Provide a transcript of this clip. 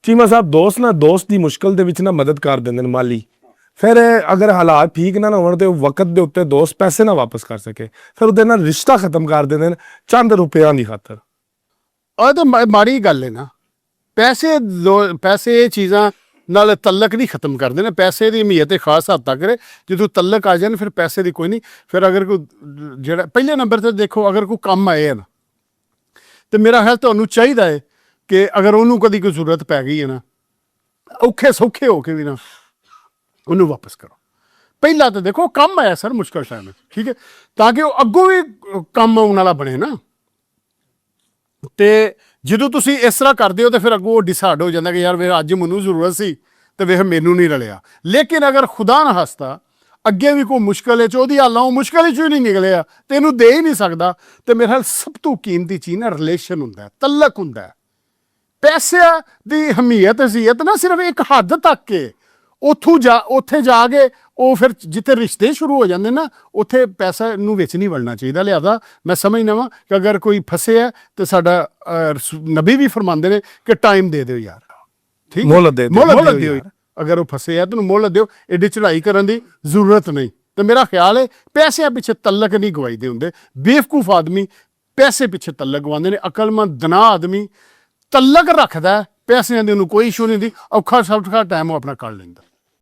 ਚੀਮਾ ਸਾਹਿਬ ਦੋਸਤ ਦੀ ਮੁਸ਼ਕਲ ਦੇ ਵਿੱਚ ਨਾ ਮਦਦ ਕਰ ਦਿੰਦੇ ਨੇ ਮਾਲੀ। ਫਿਰ ਅਗਰ ਹਾਲਾਤ ਠੀਕ ਨਾ ਹੋਣ ਤੇ ਉਹ ਵਕਤ ਦੇ ਉੱਤੇ ਦੋਸਤ ਪੈਸੇ ਨਾ ਵਾਪਸ ਕਰ ਸਕੇ, ਫਿਰ ਉਹਦੇ ਨਾਲ ਰਿਸ਼ਤਾ ਖਤਮ ਕਰ ਦਿੰਦੇ ਨੇ ਚੰਦ ਰੁਪਿਆਂ ਦੀ ਖਾਤਰ। ਉਹ ਤਾਂ ਮਾੜੀ ਗੱਲ ਹੈ ਨਾ। ਪੈਸੇ ਇਹ ਚੀਜ਼ਾਂ ਨਾਲ ਤਲਕ ਨਹੀਂ ਖਤਮ ਕਰਦੇ ਨੇ। ਪੈਸੇ ਦੀ ਅਹਿਮੀਅਤ ਇਹ ਖਾਸ ਹੱਦ ਤੱਕ ਹੈ, ਜਦੋਂ ਤਲਕ ਆ ਜਾਣ ਫਿਰ ਪੈਸੇ ਦੀ ਕੋਈ ਨਹੀਂ। ਫਿਰ ਅਗਰ ਕੋਈ ਜਿਹੜਾ ਪਹਿਲੇ ਨੰਬਰ 'ਤੇ ਦੇਖੋ, ਅਗਰ ਕੋਈ ਕੰਮ ਆਏ ਨਾ ਤੇ ਮੇਰਾ ਖਿਆਲ ਤੁਹਾਨੂੰ ਚਾਹੀਦਾ ਹੈ ਕਿ ਅਗਰ ਉਹਨੂੰ ਕਦੀ ਕੋਈ ਜ਼ਰੂਰਤ ਪੈ ਗਈ ਹੈ ਨਾ, ਔਖੇ ਸੌਖੇ ਹੋ ਕੇ ਵੀ ਨਾ ਉਹਨੂੰ ਵਾਪਸ ਕਰੋ। ਪਹਿਲਾਂ ਤਾਂ ਦੇਖੋ ਕੰਮ ਆਇਆ ਸਰ ਮੁਸ਼ਕਲ ਟਾਈਮ, ਠੀਕ ਹੈ, ਤਾਂ ਕਿ ਉਹ ਅੱਗੋਂ ਵੀ ਕੰਮ ਆਉਣ ਵਾਲਾ ਬਣੇ ਨਾ। ਤੇ ਜਦੋਂ ਤੁਸੀਂ ਇਸ ਤਰ੍ਹਾਂ ਕਰਦੇ ਹੋ ਤਾਂ ਫਿਰ ਅੱਗੋਂ ਉਹ ਡਿਸਾਈਡ ਹੋ ਜਾਂਦਾ ਕਿ ਯਾਰ ਵੇ ਅੱਜ ਮੈਨੂੰ ਜ਼ਰੂਰਤ ਸੀ ਤੇ ਵੇਖ ਮੈਨੂੰ ਨਹੀਂ ਰਲਿਆ। ਲੇਕਿਨ ਅਗਰ ਖੁਦਾ ਨਾ ਹੱਸਦਾ ਅੱਗੇ ਵੀ ਕੋਈ ਮੁਸ਼ਕਲ ਹੈ 'ਚ ਉਹਦੀ ਹਾਲਾਂ ਉਹ ਮੁਸ਼ਕਲ 'ਚੋਂ ਹੀ ਨਹੀਂ ਨਿਕਲਿਆ ਤੇ ਇਹਨੂੰ ਦੇ ਹੀ ਨਹੀਂ ਸਕਦਾ, ਤੇ ਮੇਰੇ ਖਿਆਲ ਸਭ ਤੋਂ ਕੀਮਤੀ ਚੀਜ਼ ਨਾ ਰਿਲੇਸ਼ਨ ਹੁੰਦਾ, ਤਲਕ ਹੁੰਦਾ। ਪੈਸਿਆਂ ਦੀ ਅਹਿਮੀਅਤ ਅਜ਼ੀਅਤ ਨਾ ਸਿਰਫ ਇੱਕ ਹੱਦ ਤੱਕ ਹੈ। ਉੱਥੇ ਜਾ ਕੇ ਉਹ ਫਿਰ ਜਿੱਥੇ ਰਿਸ਼ਤੇ ਸ਼ੁਰੂ ਹੋ ਜਾਂਦੇ ਨਾ, ਉੱਥੇ ਪੈਸਾ ਨੂੰ ਵਿੱਚ ਨਹੀਂ ਵੜਨਾ ਚਾਹੀਦਾ। ਲਿਹਾਜ਼ਾ ਮੈਂ ਸਮਝਦਾ ਵਾਂ ਕਿ ਅਗਰ ਕੋਈ ਫਸੇ ਹੈ ਤੇ ਸਾਡਾ ਨਬੀ ਵੀ ਫਰਮਾਉਂਦੇ ਨੇ ਕਿ ਟਾਈਮ ਦੇ ਦਿਓ ਯਾਰ, ਠੀਕ, ਮੁਹਲਤ ਦਿਓ। ਅਗਰ ਉਹ ਫਸੇ ਹੈ ਤਾਂ ਉਹਨੂੰ ਮੁਹਲਤ ਦਿਓ, ਐਡੀ ਚੜ੍ਹਾਈ ਕਰਨ ਦੀ ਜ਼ਰੂਰਤ ਨਹੀਂ। ਤੇ ਮੇਰਾ ਖਿਆਲ ਹੈ ਪੈਸਿਆਂ ਪਿੱਛੇ ਤਲਕ ਨਹੀਂ ਗਵਾਈਦੇ ਹੁੰਦੇ। ਬੇਵਕੂਫ ਆਦਮੀ ਪੈਸੇ ਪਿੱਛੇ ਤਲਕ ਗਵਾਉਂਦੇ ਨੇ। ਅਕਲਮੰਦ ਦਨਾ ਆਦਮੀ ਤਲਕ ਰੱਖਦਾ, ਪੈਸਿਆਂ ਦੀ ਉਹਨੂੰ ਕੋਈ ਇਸ਼ੂ ਨਹੀਂ ਹੁੰਦੀ। ਔਖਾ ਸੌਖਾ ਟਾਈਮ ਉਹ ਆਪਣਾ ਕੱਢ ਲੈਂਦਾ।